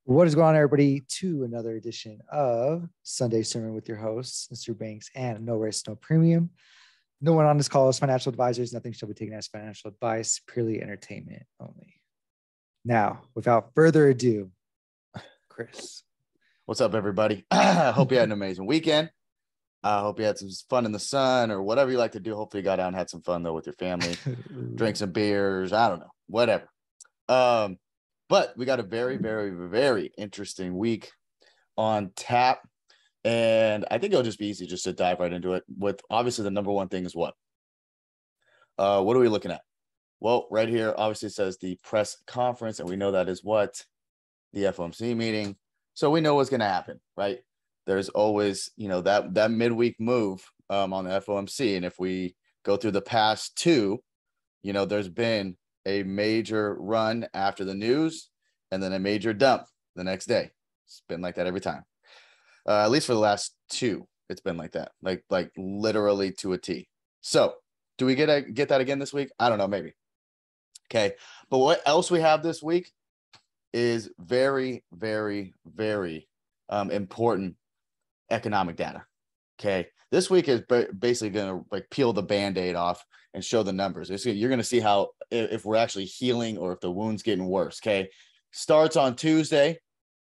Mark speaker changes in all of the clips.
Speaker 1: What is going on, everybody, to another edition of Sunday Sermon with your hosts, Mr. Banks and No Risk, No Premium. No one on this call is financial advisors. Nothing shall be taken as financial advice, purely entertainment only. Now, without further ado, Chris.
Speaker 2: What's up, everybody? I hope you had an amazing weekend. I hope you had some fun in the sun or whatever you like to do. Hopefully you got out and had some fun, though, with your family. Drink some beers. I don't know. Whatever. But we got a very, very, very interesting week on tap. And I think it'll just be easy just to dive right into it. With obviously the number one thing is what? What are we looking at? Well, right here, obviously it says the press conference, and we know that is what? The FOMC meeting. So we know what's going to happen, right? There's always, that midweek move on the FOMC. And if we go through the past two, there's been a major run after the news and then a major dump the next day. It's been like that every time. At least for the last two, it's been like that, like literally to a T. So do we get that again this week? I don't know, maybe. Okay. But what else we have this week is very, very, very important economic data. Okay. This week is basically going to peel the Band-Aid off and show the numbers. You're going to see how, if we're actually healing or if the wound's getting worse. Okay. Starts on Tuesday.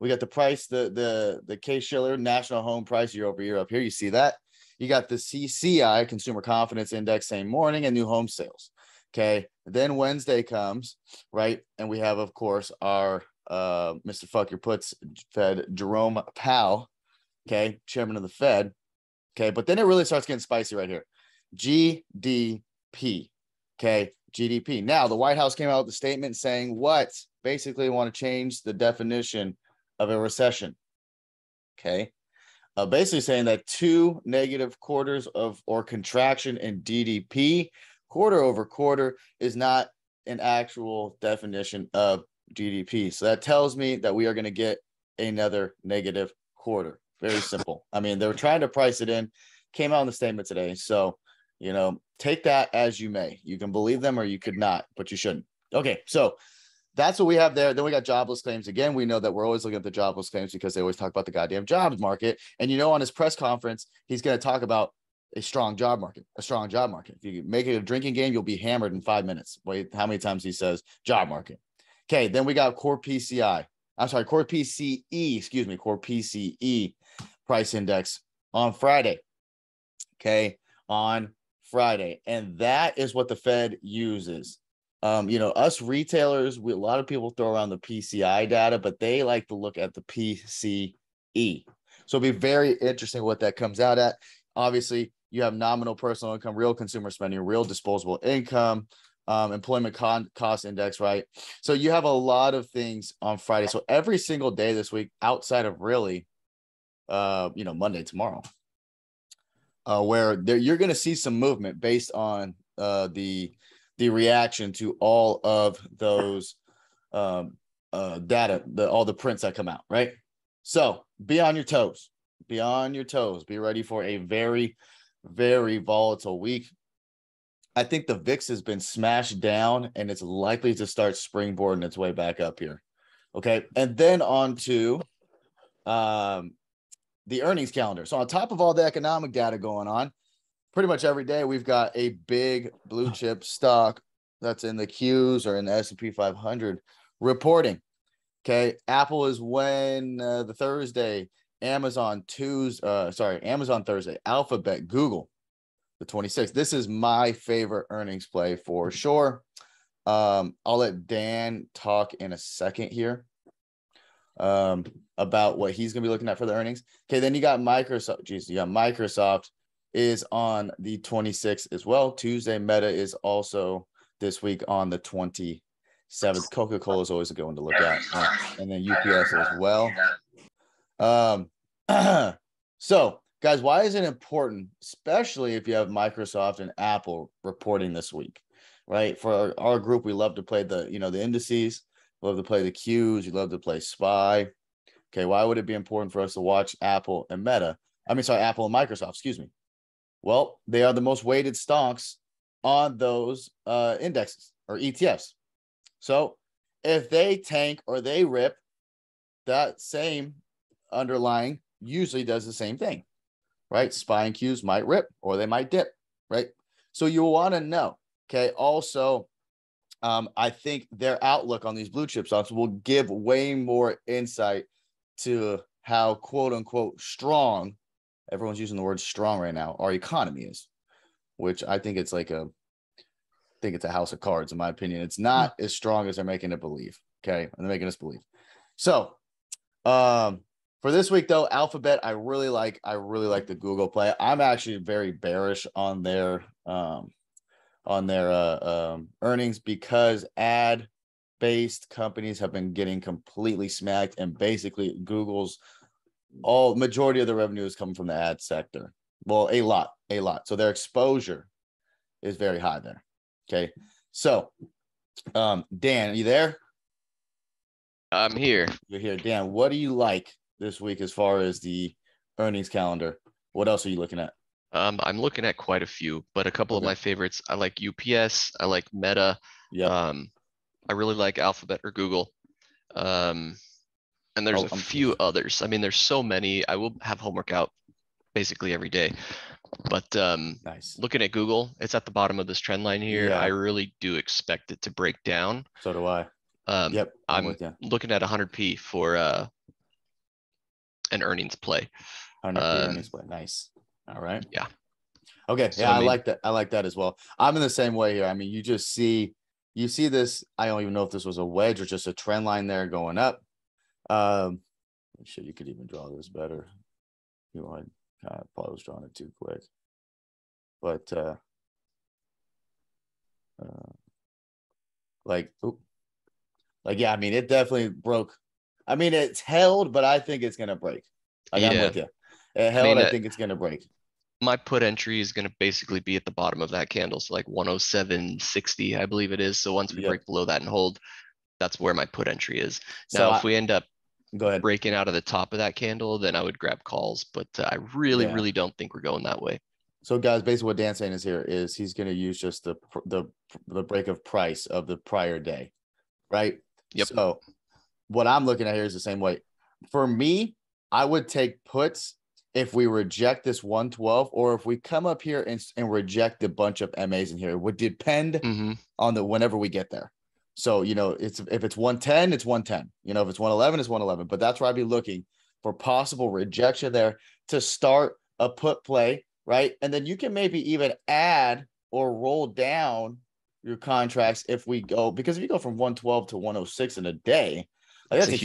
Speaker 2: We got the price, the Case-Shiller national home price year over year up here. You see that? You got the CCI, Consumer Confidence Index, same morning, and new home sales. Okay. Then Wednesday comes, right? And we have, of course, our Mr. Fuck Your Puts Fed, Jerome Powell, okay, chairman of the Fed. Okay. But then it really starts getting spicy right here. GDP. Okay. GDP. Now, the White House came out with a statement saying what? Basically want to change the definition of a recession. Okay. Basically saying that 2 negative quarters or contraction in GDP quarter over quarter is not an actual definition of GDP. So that tells me that we are going to get another negative quarter. Very simple. I mean, they were trying to price it in, came out in the statement today. So, take that as you may. You can believe them or you could not, but you shouldn't. Okay. So that's what we have there. Then we got jobless claims. Again, we know that we're always looking at the jobless claims because they always talk about the goddamn jobs market. And on his press conference, he's going to talk about a strong job market. If you make it a drinking game, you'll be hammered in 5 minutes. Wait, how many times he says job market? Okay, then we got core PCE, core PCE price index on Friday. Okay, on Friday. And that is what the Fed uses. Us retailers, a lot of people throw around the PCI data, but they like to look at the PCE. So it'll be very interesting what that comes out at. Obviously, you have nominal personal income, real consumer spending, real disposable income, employment cost index, right? So you have a lot of things on Friday. So every single day this week, outside of really, Monday, tomorrow, where you're going to see some movement based on the reaction to all of those data, all the prints that come out, right? So be on your toes. Be ready for a very, very volatile week. I think the VIX has been smashed down and it's likely to start springboarding its way back up here. Okay. And then on to the earnings calendar. So on top of all the economic data going on, pretty much every day we've got a big blue chip stock that's in the Qs or in the S&P 500 reporting. Okay. Apple is the Thursday. Amazon Thursday, Alphabet, Google, the 26th. This is my favorite earnings play for sure. I'll let Dan talk in a second here about what he's going to be looking at for the earnings. Okay, then you got Microsoft. Microsoft is on the 26th as well. Tuesday, Meta is also this week on the 27th. Coca-Cola is always a good one to look at. And then UPS as well. So guys, why is it important, especially if you have Microsoft and Apple reporting this week, right? For our group, we love to play the indices, we love to play the Qs, you love to play SPY. Okay. Why would it be important for us to watch Apple and Apple and Microsoft, excuse me. Well, they are the most weighted stocks on those indexes or ETFs. So if they tank or they rip, that same underlying usually does the same thing, right? SPY and Qs might rip or they might dip, right? So you want to know, okay? Also, I think their outlook on these blue chip stocks will give way more insight to how quote unquote strong, everyone's using the word strong right now, our economy is, which I think it's like it's a house of cards, in my opinion. It's not as strong as they're making it believe. Okay. And they're making us believe. So for this week though, Alphabet, I really like the Google play. I'm actually very bearish on their earnings because ad-based companies have been getting completely smacked, and basically Google's majority of the revenue is coming from the ad sector. Well, a lot. So their exposure is very high there. Okay. So, Dan, are you there?
Speaker 3: I'm here.
Speaker 2: You're here. Dan, what do you like this week as far as the earnings calendar? What else are you looking at?
Speaker 3: I'm looking at quite a few, but a couple of my favorites. I like UPS. I like Meta.
Speaker 2: Yeah.
Speaker 3: I really like Alphabet or Google. And there's a few others. I mean, there's so many. I will have homework out basically every day. But
Speaker 2: nice.
Speaker 3: Looking at Google, it's at the bottom of this trend line here. Yeah. I really do expect it to break down.
Speaker 2: So do I.
Speaker 3: Yep. I'm looking at 100p for an earnings play.
Speaker 2: 100p earnings play. Nice. All right.
Speaker 3: Yeah.
Speaker 2: Okay. Yeah, I like that. I like that as well. I'm in the same way here. I mean, you see this. I don't even know if this was a wedge or just a trend line there going up. Sure, you could even draw this better. You know, I kind of probably was drawing it too quick. But yeah, I mean, it definitely broke. I mean, it's held, but I think it's gonna break. I'm with you. It held. I think it's gonna break.
Speaker 3: My put entry is gonna basically be at the bottom of that candle, so like 107.60, I believe it is. So once we break below that and hold, that's where my put entry is. Now, if we end up breaking out of the top of that candle, then I would grab calls. But I really don't think we're going that way.
Speaker 2: So, guys, basically what Dan's saying is he's going to use just the break of price of the prior day, right?
Speaker 3: Yep.
Speaker 2: So, what I'm looking at here is the same way. For me, I would take puts if we reject this 112, or if we come up here and reject a bunch of MAs in here. It would depend on whenever we get there. So, you know, if it's 110, it's 110. You know, if it's 111, it's 111. But that's where I'd be looking for possible rejection there to start a put play, right? And then you can maybe even add or roll down your contracts if we go, because if you go from 112 to 106 in a day, like that's a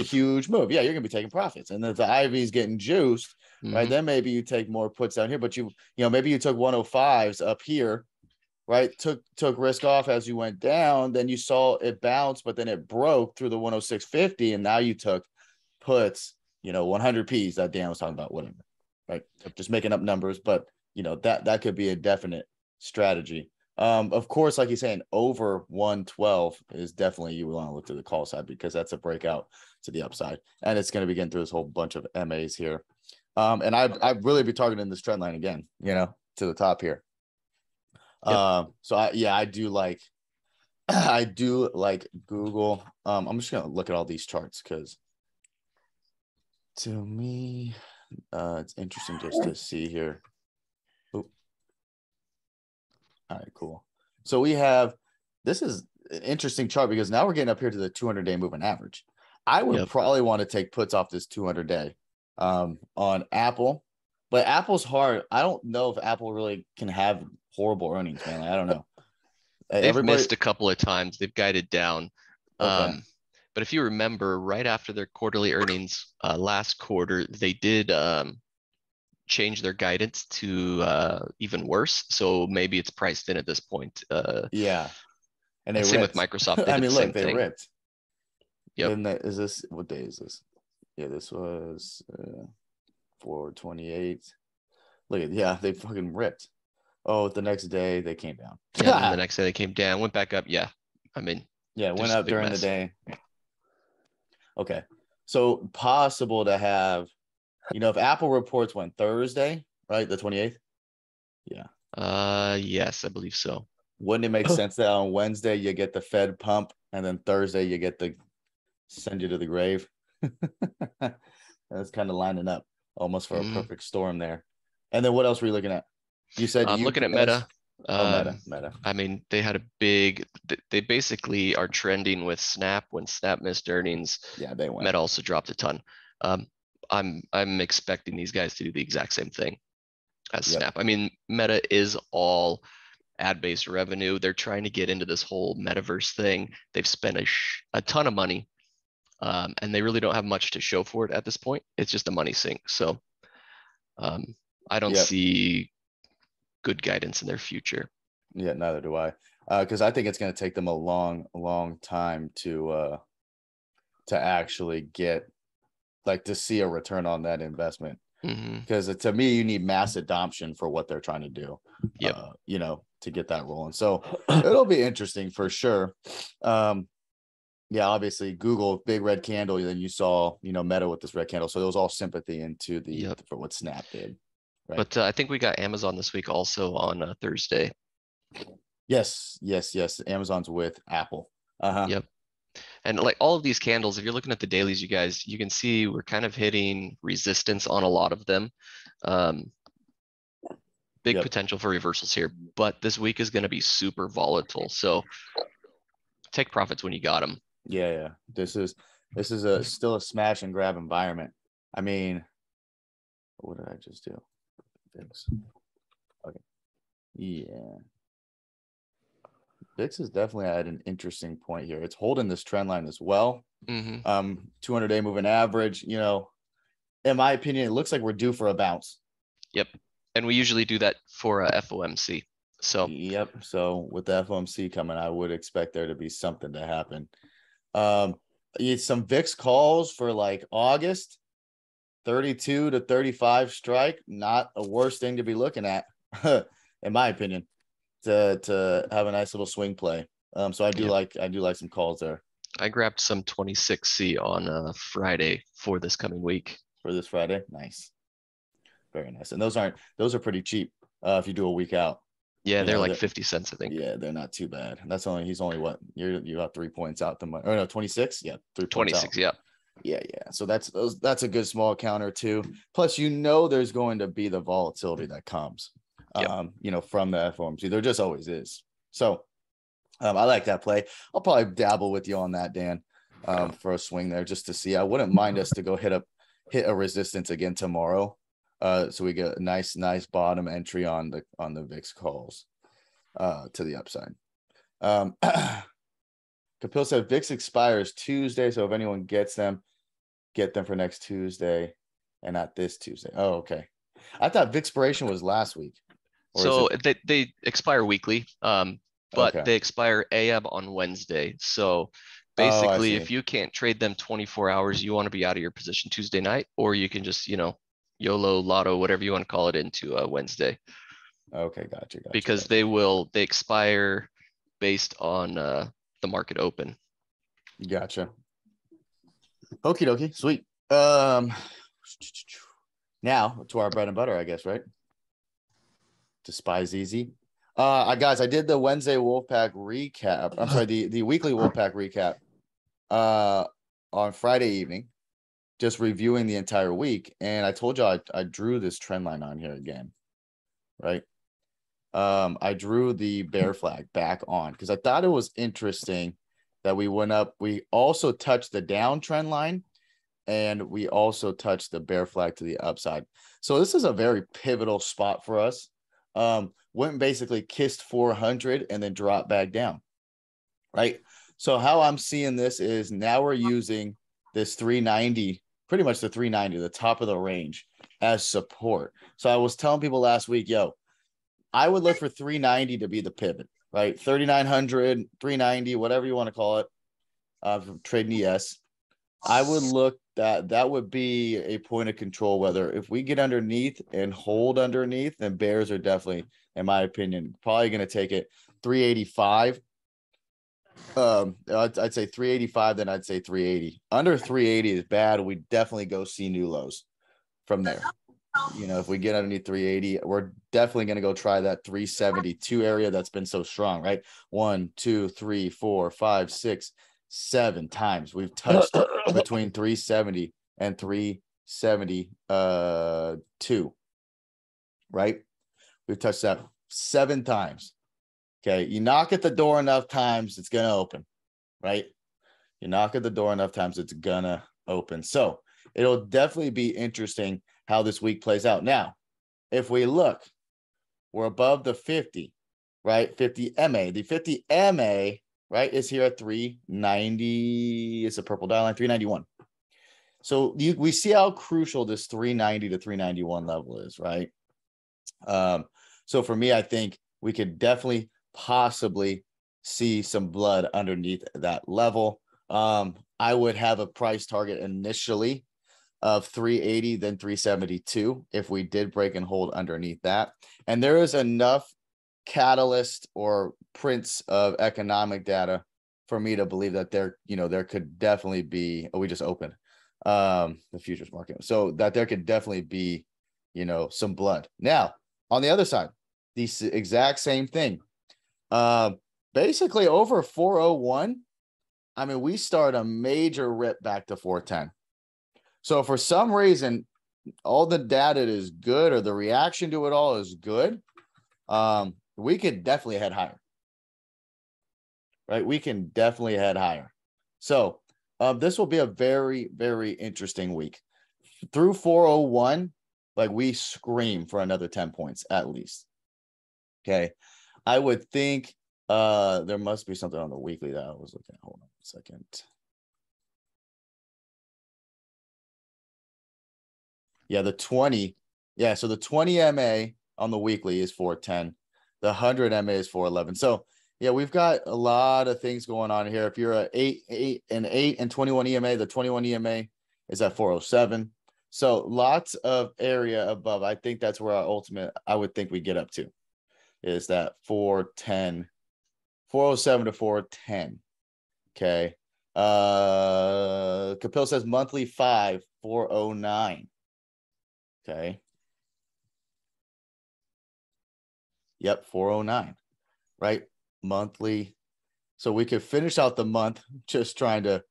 Speaker 2: huge move. Yeah, you're gonna be taking profits. And if the IV is getting juiced, right, then maybe you take more puts down here. But you know, maybe you took 105s up here, right? Took risk off as you went down. Then you saw it bounce, but then it broke through the 106.50, and now you took puts, you know, 100 Ps that Dan was talking about, whatever, right? Just making up numbers, but you know, that could be a definite strategy. Of course, like you're saying, over 112 is definitely, you want to look to the call side because that's a breakout to the upside, and it's going to be getting through this whole bunch of MAs here. And I'd really be targeting this trend line again, you know, to the top here. So I do like Google. I'm just gonna look at all these charts because to me, it's interesting just to see here. Oop. All right, cool. So we have, this is an interesting chart because now we're getting up here to the 200-day moving average. I would probably want to take puts off this 200-day on Apple, but Apple's hard. I don't know if Apple really can have horrible earnings, man. Like, I don't know.
Speaker 3: They've missed a couple of times. They've guided down. Okay. But if you remember, right after their quarterly earnings last quarter, they did change their guidance to even worse. So maybe it's priced in at this point.
Speaker 2: Yeah. And they
Speaker 3: same with Microsoft.
Speaker 2: I mean, look, they ripped.
Speaker 3: Yep.
Speaker 2: And is this, what day is this? Yeah, this was 4/28. Look at, they fucking ripped. Oh, the next day they came down.
Speaker 3: Yeah, and the next day they came down, went back up. Yeah, I mean,
Speaker 2: it went up during the day. Okay, so possible to have, you know, if Apple reports went Thursday, right, the 28th. Yeah.
Speaker 3: Yes, I believe so.
Speaker 2: Wouldn't it make sense that on Wednesday you get the Fed pump, and then Thursday you get the send you to the grave? That's kind of lining up almost for a perfect storm there. And then what else were you looking at? You said
Speaker 3: I'm looking at Meta.
Speaker 2: Meta.
Speaker 3: I mean, they basically are trending with Snap. When Snap missed earnings,
Speaker 2: yeah, they went.
Speaker 3: Meta also dropped a ton. I'm expecting these guys to do the exact same thing as Snap. I mean, Meta is all ad-based revenue. They're trying to get into this whole metaverse thing. They've spent a ton of money, and they really don't have much to show for it at this point. It's just a money sink. So I don't see good guidance in their future.
Speaker 2: Yeah, neither do I. Because I think it's going to take them a long time to actually get, like, to see a return on that investment. Because to me, you need mass adoption for what they're trying to do. You know, to get that rolling. So it'll be interesting for sure. Yeah, obviously Google, big red candle. Then you saw, you know, Meta with this red candle. So it was all sympathy into the for what Snap did. Right?
Speaker 3: But I think we got Amazon this week also on Thursday.
Speaker 2: Yes. Amazon's with Apple.
Speaker 3: Yep. And like all of these candles, if you're looking at the dailies, you guys, you can see we're kind of hitting resistance on a lot of them. Big potential for reversals here, but this week is going to be super volatile. So take profits when you got them.
Speaker 2: Yeah. This is still a smash and grab environment. I mean, what did I just do? Thanks. Okay. Yeah. VIX is definitely at an interesting point here. It's holding this trend line as well. 200-day moving average, you know, in my opinion, it looks like we're due for a bounce.
Speaker 3: Yep. And we usually do that for FOMC. So
Speaker 2: So with the FOMC coming, I would expect there to be something to happen. Some VIX calls for like August, 32 to 35 strike. Not a worse thing to be looking at, in my opinion, to have a nice little swing play. So I do like some calls there.
Speaker 3: I grabbed some 26C on Friday for this coming week.
Speaker 2: For this Friday, nice, very nice. And those are pretty cheap if you do a week out.
Speaker 3: Yeah, they're like 50 cents, I think.
Speaker 2: Yeah, they're not too bad. He's only what, you got 3 points out the month. Or no, 26. Yeah, 3 points
Speaker 3: 26. Out.
Speaker 2: Yeah. So that's a good small counter too. Plus, you know, there's going to be the volatility that comes, you know, from the FOMC. There just always is. So I like that play. I'll probably dabble with you on that, Dan, for a swing there just to see. I wouldn't mind us to go hit a resistance again tomorrow. So we get a nice bottom entry on the VIX calls to the upside. Kapil said VIX expires Tuesday, so if anyone gets them, get them for next Tuesday and not this Tuesday. Oh, okay. I thought VIXpiration was last week.
Speaker 3: So they expire weekly, but they expire AM on Wednesday. So basically, if you can't trade them 24 hours, you want to be out of your position Tuesday night, or you can just, you know, YOLO, lotto, whatever you want to call it, into Wednesday.
Speaker 2: Okay, gotcha.
Speaker 3: Because they expire based on the market open.
Speaker 2: Gotcha. Okie dokie, sweet. Now to our bread and butter, I guess, right? Despise easy. Guys, I did the Wednesday Wolfpack recap. I'm sorry, the weekly Wolfpack recap on Friday evening, just reviewing the entire week. And I told you I drew this trend line on here again, right? I drew the bear flag back on because I thought it was interesting that we went up. We also touched the downtrend line, and we also touched the bear flag to the upside. So this is a very pivotal spot for us. Went and basically kissed 400 and then dropped back down, right? So how I'm seeing this is now we're using this 390, pretty much the 390, the top of the range, as support. So I was telling people last week, I would look for 390 to be the pivot, right? 3,900, 390, whatever you want to call it, from trading ES. I would look that would be a point of control. Whether if we get underneath and hold underneath, then bears are definitely, in my opinion, probably going to take it 385. I'd say 385, then I'd say 380. Under 380 is bad. We definitely go see new lows from there. You know, if we get underneath 380, we're definitely going to go try that 372 area that's been so strong, right? 1, 2, 3, 4, 5, 6, 7 times we've touched between 370 and 372, right? We've touched that 7 times. Okay. You knock at the door enough times, it's going to open, right? You knock at the door enough times, it's going to open. So it'll definitely be interesting how this week plays out. Now, if we look, we're above the 50, right? 50 MA. The 50 MA, right, is here at 390. It's a purple dial line, 391. So we see how crucial this 390 to 391 level is, right? So for me, I think we could definitely possibly see some blood underneath that level. I would have a price target initially of 380, then 372 if we did break and hold underneath that. And there is enough catalyst or prints of economic data for me to believe that there could definitely be, we just opened the futures market. So that there could definitely be, some blood. Now, on the other side, the exact same thing. Basically over 401, I mean, we start a major rip back to 410. So for some reason, all the data is good, or the reaction to it all is good. We could definitely head higher, right? We can definitely head higher. So this will be a very, very interesting week. Through 401, like we scream for another 10 points at least. Okay. I would think there must be something on the weekly that I was looking at. Hold on a second. Yeah, the 20. Yeah, so the 20 MA on the weekly is 410. The 100 MA is 411. So, yeah, we've got a lot of things going on here. If you're a 8 and 21 EMA, the 21 EMA is at 407. So, lots of area above. I think that's where our ultimate, I would think we get up to, is that 410, 407 to 410. Okay. Capil says monthly 5, 409. Okay. Yep, 409, right? Monthly. So we could finish out the month just trying to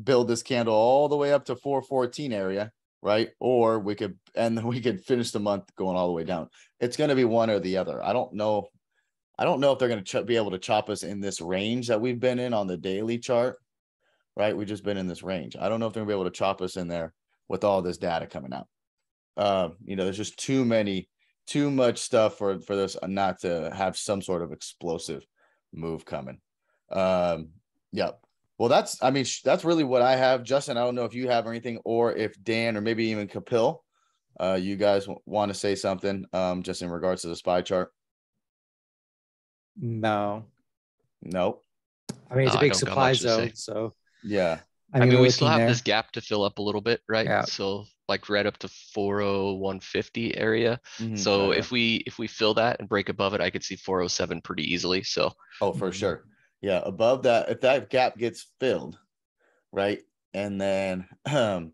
Speaker 2: build this candle all the way up to 414 area, right? Or we could finish the month going all the way down. It's going to be one or the other. I don't know if they're going to be able to chop us in this range that we've been in on the daily chart, right? We've just been in this range. I don't know if they're going to be able to chop us in there with all this data coming out. There's just too much stuff for this not to have some sort of explosive move coming. Yeah. Well, that's really what I have. Justin, I don't know if you have anything, or if Dan or maybe even Capil, you guys want to say something just in regards to the SPY chart.
Speaker 1: No.
Speaker 2: Nope.
Speaker 1: I mean, it's a big supply zone, so
Speaker 2: yeah.
Speaker 3: I mean, we still have this gap to fill up a little bit, right?
Speaker 1: Yeah.
Speaker 3: So like right up to 401.50 area.
Speaker 2: Mm-hmm.
Speaker 3: So if we fill that and break above it, I could see 407 pretty easily. So
Speaker 2: for sure. Yeah, above that, if that gap gets filled, right? And then and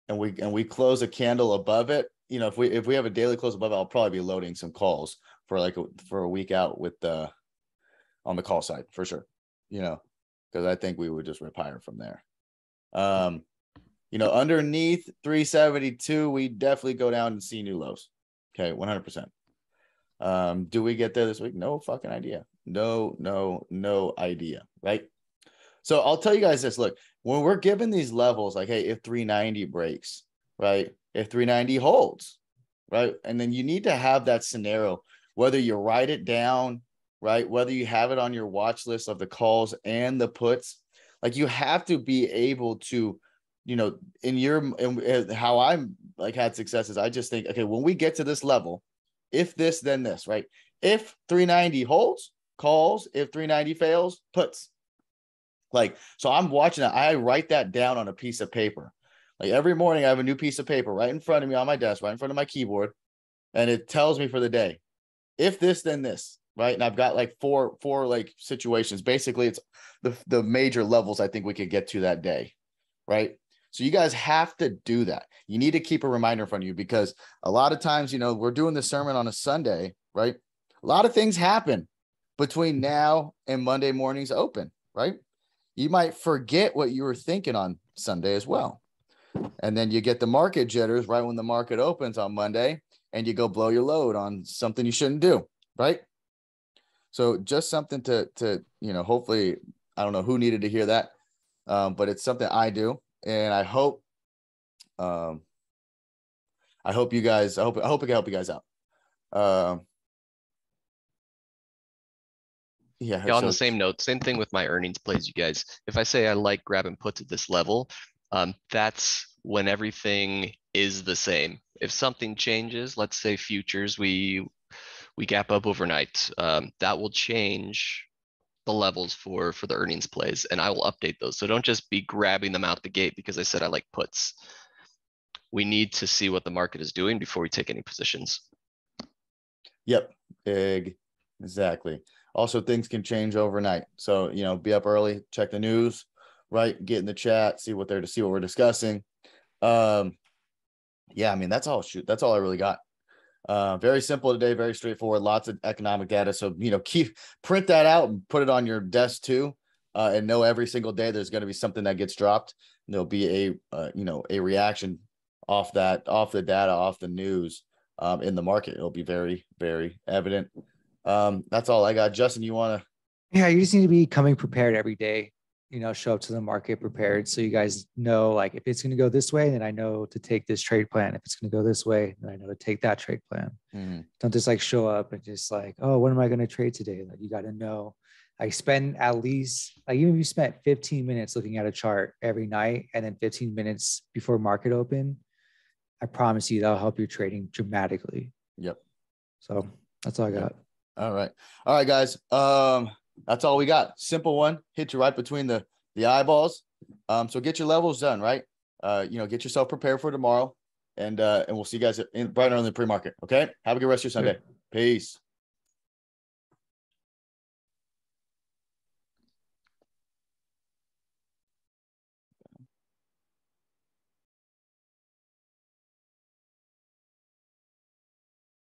Speaker 2: we close a candle above it, if we have a daily close above it, I'll probably be loading some calls for a week out with on the call side for sure. Because I think we would just rip higher from there. Underneath 372, we definitely go down and see new lows. Okay, 100%. Do we get there this week? No fucking idea. No idea, right? So I'll tell you guys this. Look, when we're given these levels, like, hey, if 390 breaks, right? If 390 holds, right? And then you need to have that scenario, whether you write it down, right? Whether you have it on your watch list of the calls and the puts, like you have to be able to, in how I'm like had success is I just think, okay, when we get to this level, if this, then this, right? If 390 holds, calls. If 390 fails, puts. So I'm watching that. I write that down on a piece of paper. Like every morning I have a new piece of paper right in front of me on my desk, right in front of my keyboard. And it tells me for the day, if this, then this, right? And I've got like four like situations. Basically it's the major levels I think we could get to that day, right? So you guys have to do that. You need to keep a reminder in front of you, because a lot of times, we're doing this sermon on a Sunday, right? A lot of things happen between now and Monday morning's open, right? you might forget what you were thinking on Sunday as well. And then you get the market jitters right when the market opens on Monday, and you go blow your load on something you shouldn't do, right? So just something to hopefully, I don't know who needed to hear that, but it's something I do, and I hope you guys, I hope it can help you guys out.
Speaker 3: Yeah, on the same note, same thing with my earnings plays, you guys. If I say I like grabbing puts at this level, that's when everything is the same. If something changes, let's say futures, we gap up overnight, that will change the levels for the earnings plays, and I will update those. So don't just be grabbing them out the gate because I said I like puts. We need to see what the market is doing before we take any positions.
Speaker 2: Yep, exactly. Also, things can change overnight. So, be up early, check the news, right? Get in the chat, see what we're discussing. Yeah, I mean, that's all I really got. Very simple today, very straightforward, lots of economic data. So, print that out and put it on your desk too. And know every single day there's going to be something that gets dropped. And there'll be a reaction off the data, off the news, in the market. It'll be very, very evident. That's all I got. Justin, you want to?
Speaker 1: Yeah, you just need to be coming prepared every day, show up to the market prepared. So you guys know, like, if it's going to go this way, then I know to take this trade plan. If it's going to go this way, then I know to take that trade plan.
Speaker 2: Mm-hmm.
Speaker 1: Don't just like show up and just like, oh, what am I going to trade today? Like, you got to know, like, spend at least, like, even if you spent 15 minutes looking at a chart every night and then 15 minutes before market open, I promise you that'll help your trading dramatically.
Speaker 2: Yep.
Speaker 1: So that's all I got.
Speaker 2: Yep. All right, guys. That's all we got. Simple one. Hit you right between the eyeballs. So get your levels done, right? Get yourself prepared for tomorrow, and we'll see you guys bright early in the pre-market. Okay. Have a good rest of your Sunday. Peace.